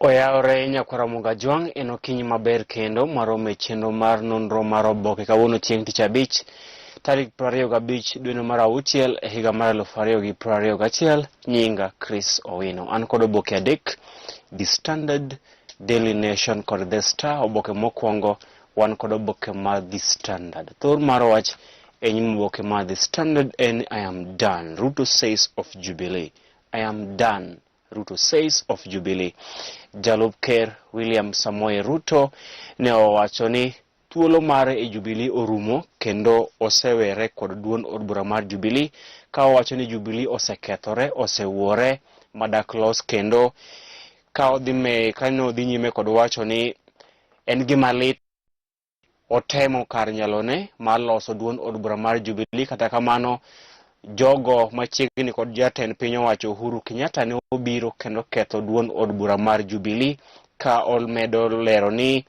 Oyaore nyakwara Mugajwang' en okinyi maber kendo marome chenro mar nonro mar oboke kawuono chieng' tich abich tarik 25 dwe mar auchiel e higa mar 2021. Nyinga Chris Owino. An kod oboke adek: The Standard, Daily Nation kod The Star. Oboke mokwongo wan kod oboke mar The Standard. Thor mar wach e nyim oboke mar The Standard en I am done. Ruto says of Jubilee. I am done. Ruto says of Jubilee. Jalup Ker William Samoei Ruto ne owacho ni thuolo mare e Jubilee orumo kendo osewere kod duond od bura mar Jubilee, ka owacho ni Jubilee osekethore, osewuore madak los, kendo ka odhi nyime kod wacho ni en gima lit otemo kar nyalone mar loso duond od bura mar Jubilee. Kata kamano, jogo machiegni kod jatend piny owacho Uhuru Kenyatta ne obiro kendo ketho duond od bura mar Jubilee, ka omedo lero ni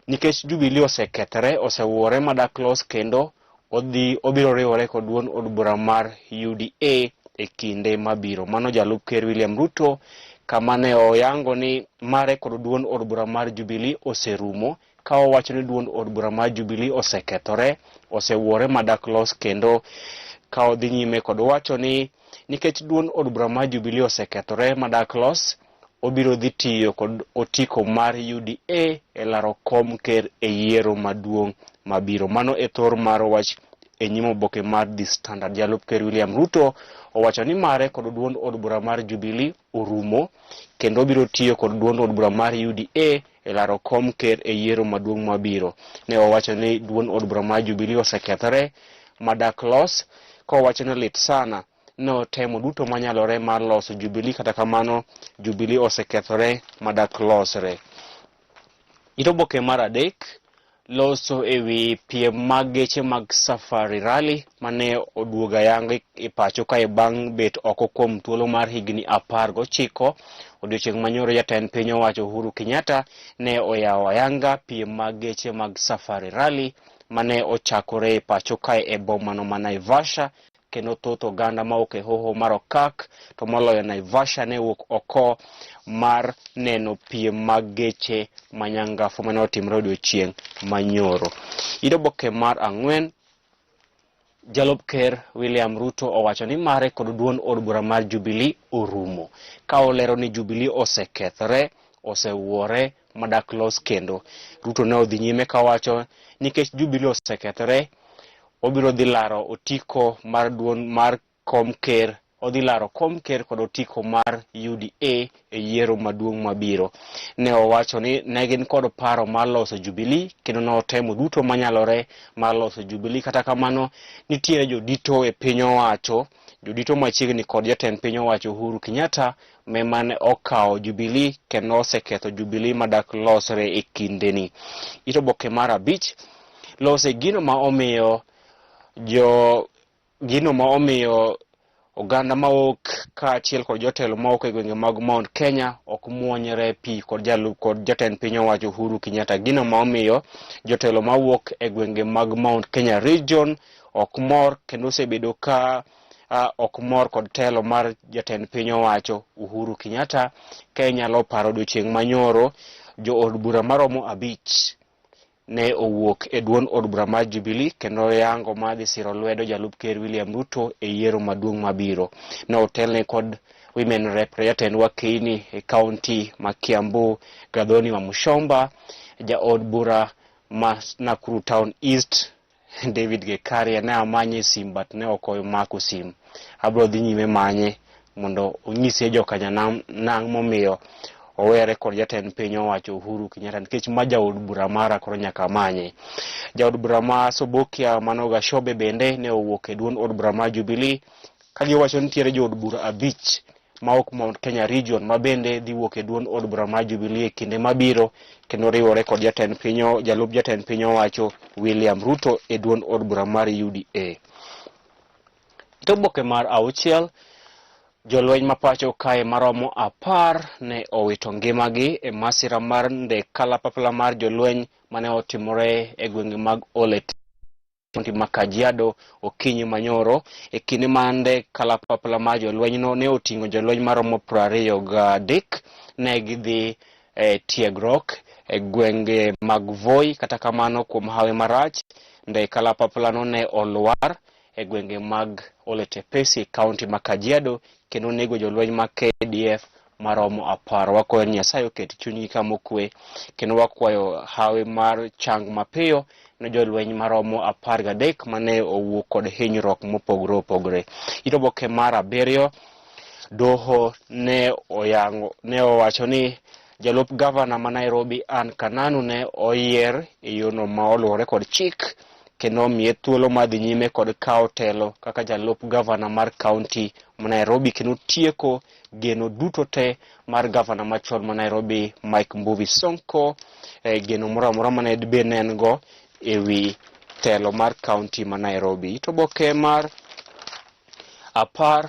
nikech Jubilee osekethore, osewuore madak los, kendo obiro riwore kod duond od bura mar UDA e kinde mabiro. Mano jalup Ker William Ruto kama ne oyango ni mare kod duond od bura mar Jubilee oserumo, ka owacho ni duond od bura mar Jubilee osekethore, osewuore madak los, kendo ka odhi nyime kod wacho ni nikech duond od bura mar Jubilee osekethore madak los, obiro dhi tiyo kod otiko mar UDA e laro kom ker e yiero maduong' mabiro. Mano e thor mar wach e nyim oboke mar The Standard. Jalup Ker William Ruto owacho ni mare kod duond od bura mar Jubilee orumo, kendo obiro tiyo kod duond od bura mar UDA e laro kom ker e yiero maduong' mabiro. Ne owacho ni duond od bura mar Jubilee osekethore madak los, ka owacho ni lit sana no temo duto manyalore mar loso Jubilee, kata kamano Jubilee osekethore madak losre. Ito oboke mar adek loso ewi piem mag geche mag Safari Rally mane oduoga yang e pacho kae bang' bet oko kuom thuolo mar higni 19. Odiochieng' manyoro jatend piny owacho Uhuru Kenyatta ne oyawo ayanga piem mag geche mag Safari Rally mane ochakore e pacho kae e bomano ma Naivasha, kendo thoth oganda ma ok e hoho mar okak to moloyo Naivasha ne wuok oko mar neno piem mag geche manyangafu mane otimre odiochieng' manyoro. Ito oboke mar ang'wen, Jalup Ker William Ruto owacho ni mare kod duond od bura mar Jubilee orumo, ka olero ni Jubilee osekethore, osewuore madak los, kendo Ruto ne odhi nyime ka wacho nikech Jubilee osekethore, obiro dhi laro otiko mar duond mar kom ker, odhi laro kom ker kod otiko mar UDA e yiero maduong' mabiro. Ne owacho ni ne gin kod paro mar loso Jubilee, kendo ne otemo duto manyalore mar loso Jubilee. Kata kamano, nitiere jodito e piny owacho, jodito machiegni kod jatend piny owacho Uhuru Kenyatta mane okawo Jubilee kendo oseketho Jubilee madak losre e kindeni. Ito oboke mar abich lose gino ma omiyo oganda maok kaachiel kod jotelo maok e gwenge mag Mount Kenya ok muonyre pi kod jatend piny owacho Uhuru Kenyatta. Gino ma omiyo jotelo mawuok e gwenge mag Mount Kenya region ok mor, kendo osebedo ka ok mor kod telo mar jatend piny owacho Uhuru Kenyatta. Ka inyalo paro odiochieng' manyoro, jo od bura maromo 5 ne owuok e duond od bura mar Jubilee kendo yango ma dhi siro lwedo Jalup Ker William Ruto e yiero maduong' mabiro. Ne otelne kod women rep jatend Wakeini e kaunti ma Kiambu Gathoni wa Mushomba, ja od bura ma Nakuru Town East David Gekaria ne amanye sim but ne ok omako sim. Abro dhi nyime manye mondo onyisi jokanya nang' momiyo owere kod jatend piny owacho Uhuru Kenyatta, nikech ma jaod bura mara koro nyaka manye. Jaod bura ma Oboke Mano Gashobe bende ne owuok e duond od bura mar Jubilee, ka giwacho nitiere jood bura 5 ma ok Mount Kenya region ma bende dhi wuok e duond od bura mar Jubilee e kinde mabiro, kendo riwore kod jalup jatend piny owacho William Ruto e duond od bura mar UDA. Ito oboke mar 6, jolweny mapacho kae maromo 10 ne owito ngimagi e masira mar ndek kalapapla mar jolweny mane otimore e gwenge mag Lolwe kaunti ma Kajiado okinyi manyoro e kinde mande kalapapla ma jolweny no ne oting'o jolweny maromo 23 ne gidhi tiegruok e gwenge mag Voi. Kata kamano kuom hawe marach nde kalapapla no ne olwar e gwenge mag Lolwetv kaunti ma Kajiado kendo nego jolweny ma KDF maromo 10. Wakwayo Nyasaye oket chunygi kama okwe kendo wakwayo hawe mar chang mapiyo ne jolweny maromo 13 mane owuok kod hinyruok mopogore opogore. Oboke mar 7 doho ne owacho ni jalup gavana ma Nairobi Ann Kananu ne oyier e yono ma oluwore kod chik kendo miye thuolo madhi nyime kod kawo telo kaka jalup gavana mar kaunti ma Nairobi kendo tieko geno duto te mar gavana machon ma Nairobi Mike Mbuvi Sonko geno moramora mane benen go ewi telo mar kaunti ma Nairobi. Oboke mar 10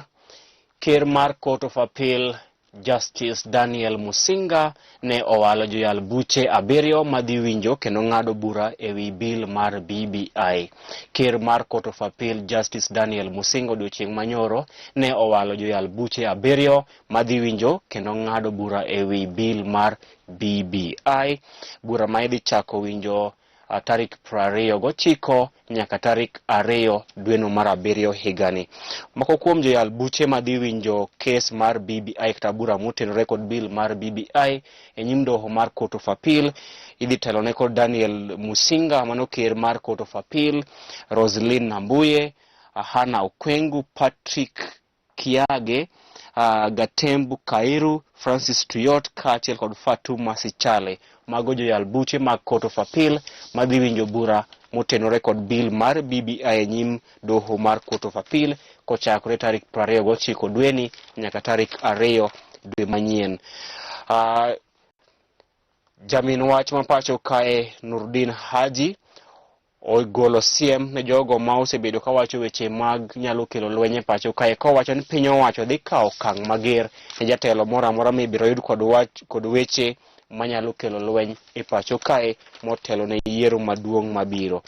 ker mar Court of Appeal Justice Daniel Musinga ne owalo joyal buche 7 madhi winjo kendo ng'ado bura ewi bill mar BBI. Ker mar Court of Appeal Justice Daniel Musinga odiochieng' manyoro ne owalo joyal buche 7 madhi winjo kendo ng'ado bura ewi bill mar BBI. Bura ma idhi chako winjo tarik 29 nyaka tarik 2 dweno mar 7 higani. Moko kuom joyal buche madhi winjo kes mar BBI kata bura motenore kod bill mar BBI e nyim doho mar Court of Appeal idhi telone kod Daniel Musinga mano ker mar Court of Appeal, Roslyn Nambuye, Hana Okwengu, Patrick Kiage, Gatembu Kairu, Francis Tuyot kaachiel kod Fatuma Sichale. Mago joyal buche mag Court of Appeal madhi winjo bura motenore kod bill mar BBI e nyim doho mar Court of Appeal kochakore tarik 29 dweni nyaka tarik 2 dwe manyien. Jamin wach mapacho kae Nurdin Haji ogolo siem ne jogo ma osebedo kawacho weche mag nyalo kelo lwenye pacho kae kowacho ni piny owacho dhi kawo okang' mager ne jatelo moro amora mibiro yud kod weche manyalo kelo lweny e pacho kae motelo ne yiero maduong' mabiro.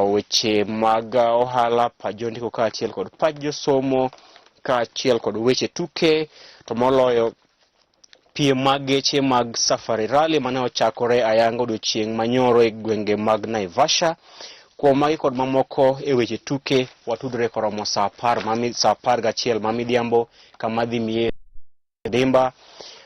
Weche mag ohala pajondiko kaachiel kod paj josomo kaachiel kod weche tuke to moloyo piem mag geche mag Safari Rally mane ochakore ayanga odiochieng' manyoro e gwenge mag Naivasha. Kuom magi kod mamoko e weche tuke watudre koromo saa 11 mamidhiambo kama dhi miye dimba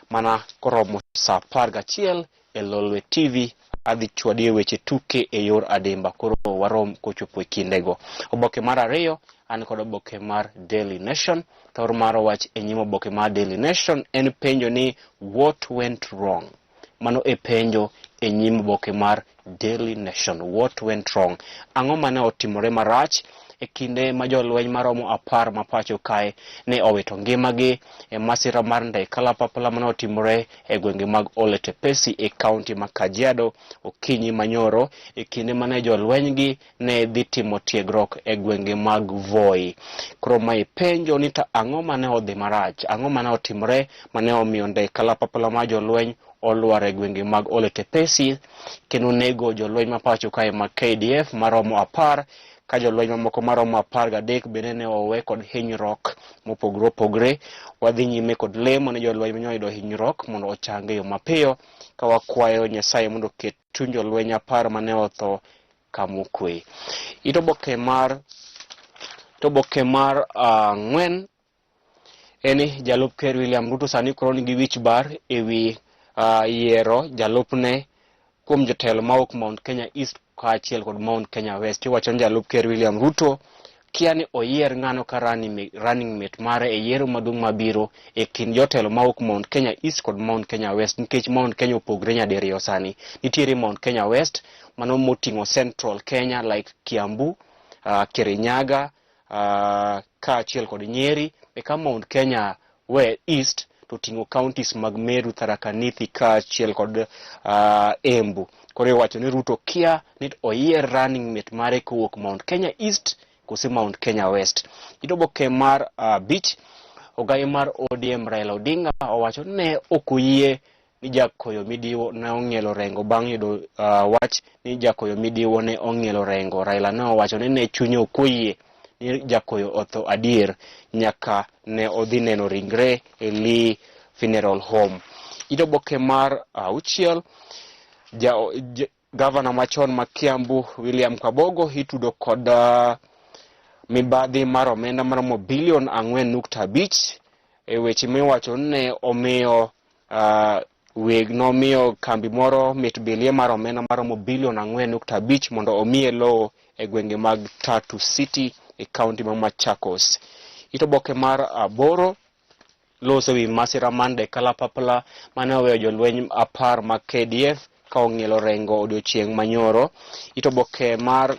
mana koromo saa 11 e Lolwe TV adhi chwadie weche tuke e yor adimba koro warom kochopo e kindego. Oboke mar 2 an kod oboke mar Daily Nation. Thor mar wach e nyim oboke mar Daily Nation en penjo ni what went wrong. Mano e penjo e nyim oboke mar Daily Nation. What went wrong? Ang'o mane otimore marach e kinde ma jolweny maromo 10 mapacho kae ne owito ngimagi e masira mar ndai kalapapla mane otimore e gwenge mag Lolwetv e kaunti ma Kajiado okinyi manyoro e kinde mane jolwenygi ne dhi timo tiegruok e gwenge mag Voi. Koro mai penjo ni ta ang'o mane odhi marach, ang'o mane otimore mane omiyo ndai kalapapla ma jolweny olwar e gwenge mag Lolwetv kendo nego jolweny mapacho kae ma KDF maromo 10 ka jolweny mamoko maromo 13 bende ne owe kod hinyruok mopogore opogore. Wadhi nyime kod lemo ne jolweny manyoyudo hinyruok mondo ochange yo mapiyo ka wakwayo Nyasaye mondo oket chuny jolweny 10 mane otho kama okwe. Oboke mar 4 eni jalup ker William Ruto sani koro nigi wich bar ewi yiero jalupne kuom jotelo mawuok Mount Kenya East kaachiel kod Mount Kenya West. Iwacho ni jalup ker William Ruto kia ni oyier ng'ano ka running mate mare e yiero maduong' mabiro e kind jotelo mawuok Mount Kenya East kod Mount Kenya West, nikech Mount Kenya opogore nyadiriyo sani. Nitiere Mount Kenya West mano moting'o Central Kenya like Kiambu, Kirinyaga kaachiel kod Nyeri, eka Mount Kenya East to tingo counties mag Meru, Tharaka Nithi kaachiel kod Embu. Koro iwacho ni Ruto kia ni oyier running mate mare kowuok Mount Kenya East kose Mount Kenya West. Oboke mar 5 ogai mar ODM Raila Odinga owacho ne okoyie ni jakoyo midiwo ne ong'ielo rengo bang' yudo wach ni jakoyo midiwo ne ong'ielo rengo. Raila ne owacho ni ne chunye okoyie ni jakoyo otho adier nyaka ne odhi neno ringre e Lee Funeral Home. Oboke mar 6, gavana machon ma Kiambu William Kabogo itudo kod mibadhi mar omenda maromo bilion 4.5 e weche miwacho ne omiyo nomiyo kambi moro mitbilie mar omenda maromo bilion 4.5 mondo omiye lowo e gwenge mag Tatu City e kaunti ma Machakos. Oboke mar 8 loso wi masira mande kalapapla mane oweyo jolweny 10 mag KDF ka ong'ielo rengo odiochieng' manyoro. Oboke mar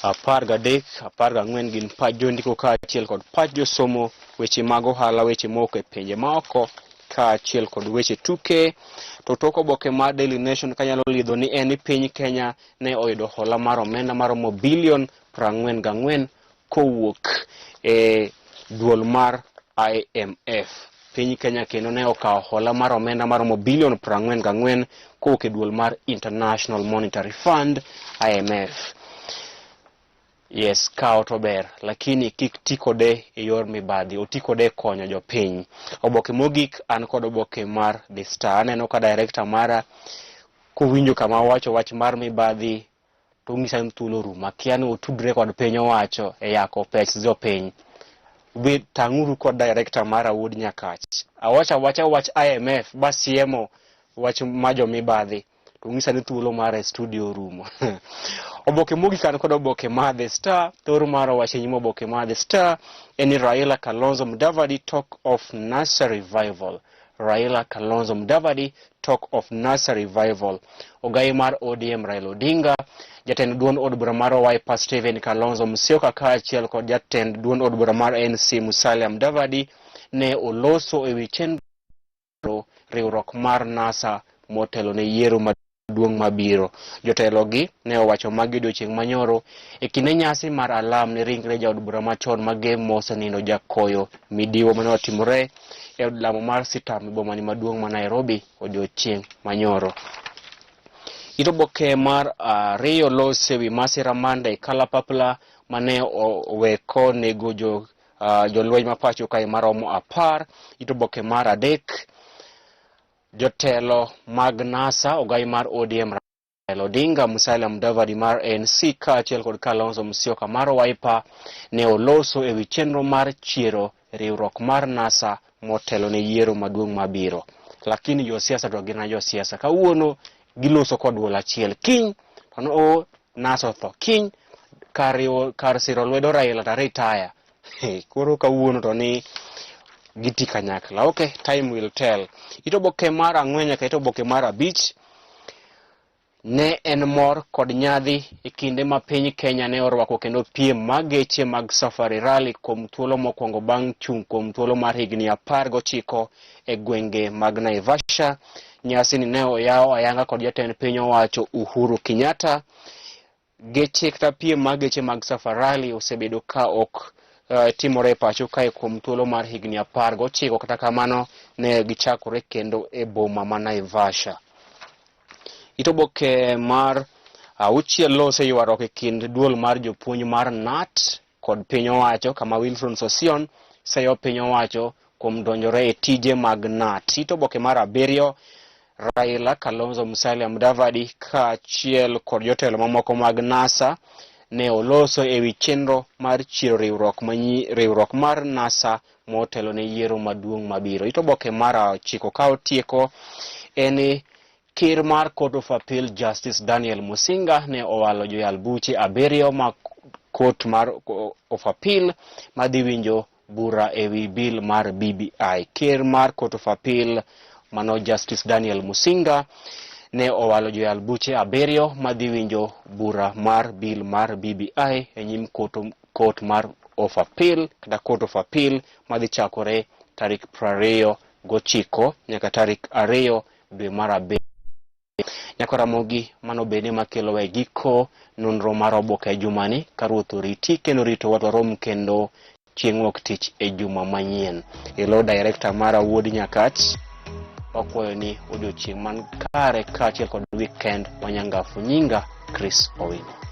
13, 14 gin pach jondiko kaachiel kod pach josomo, weche mag ohala, weche moko e pinje maoko kaachiel kod weche tuke. To tok oboke mar Daily Nation kanyalo lidho ni en piny Kenya ne oyudo hola mar omenda maromo bilion 44 kowuok e duol mar IMF. Piny Kenya kendo ne okawo hola mar omenda maromo bilion 44 kowuok e duol mar International Monetary Fund IMF. Yes, kao to ber, lakini kik tikode e yor mibadhi, otikode konyo jopiny. Oboke mogik an kod oboke mar The Star. Aneno ka director mara kowinjo kama wacho wach mar mibadhi to ng'isa thuolo rum, akia ni otudre kod piny owacho e yako pech jopiny. Tang'uru kod director mara Wood Nyakach. Awacha wach IMF basiemo wach majo mibadhi to ng'isa ni thuolo mara studio rumo. Oboke mogik an kod oboke mar The Star. Thor mar wache nyimo oboke mar The Star en Raila Kalonzo Mudavadi talk of NASA revival. Raila Kalonzo Mudavadi talk of NASA revival. Ogai mar ODM Raila Odinga, jatend duond od bura mar Wiper Stephen Kalonzo Musyoka kaachiel kod jatend duond od bura mar NC Musalia Mudavadi ne oloso e wi chenro riwruok mar NASA motelo ne yiero maduong' mabiro. Jotelogi ne owacho magi odiochieng' manyoro e kinde nyasi mar alam ne ringre jaod bura machon magem mosenindo jakoyo midiwo mane otimore e od lamo mar Sitam bomani maduong' ma Nairobi odiochieng' manyoro. Oboke mar 2 lose wi masira mande kalapapla mane oweko nego jolweny mapacho kae maromo 10. Oboke mar 3 jotelo mag NASA ogai mar ODM Raila Odinga, Musalia Mudavadi mar NC kaachiel kod Kalonzo Musyoka mar Wiper ne oloso e wi chenro mar chiero riwruok mar NASA motelo ne yiero maduong' mabiro. Lakini josiasa to gin josiasa, kawuono giloso kod duol achiel, kiny to no NASA otho, kiny kar siro lwedo Raila to retire. Koro kawuono to ni giti kanyakla. Okay, time will tell. Oboke mar 4 nyaka oboke mar 5 ne en mor kod nyadhi e kinde ma piny Kenya ne orwako kendo piem mag geche mag Safari Rally kuom thuolo mokwongo bang' chung' kuom thuolo mar higni 19 e gwenge mag Naivasha. Nyasi ni ne oyaw ayanga kod jatend piny owacho Uhuru Kenyatta. Geche kata piem mag geche mag Safari Rally osebedo ka ok timore pacho kae kuom thuolo mar higni 19 kata kamano ne gichakore kendo e boma ma Naivasha. Oboke mar 6 lose ywaruok e kind duol mar jopuonj mar NAT kod piny owacho kama Wilson Sosion sayo piny owacho kuom donjore e tije mag NAT. Oboke mar 7 Raila Kalonzo Musalia Mudavadi kaachiel kod jotelo mamoko mag NASA ne oloso e wi chenro mar chiero riwruok mar NASA motelo ne yiero maduong' mabiro. Oboke mar 9 ka otieko en Ker mar Court of Appeal Justice Daniel Musinga ne owalo joyal buche 7 ma Court mar of Appeal madhi winjo bura e wi bill mar BBI. Ker mar Court of Appeal mano Justice Daniel Musinga ne owalo joyal buche 7 madhi winjo bura mar bill mar BBI e nyim Court mar of Appeal kata Court of Appeal madhi chakore tarik 29 nyaka tarik 2 dwe mar 7. Nyakoramogi mano bene makelo we giko nonro mar Oboke e jumani ka Ruoth oriti kendo rito warom kendo chieng' wuok tich e juma manyien. Hello director mara Wood Nyakach. wakwayo ni odiochieng' man kare kaachiel kod weekend manyangafu. Nyinga Chris Owino.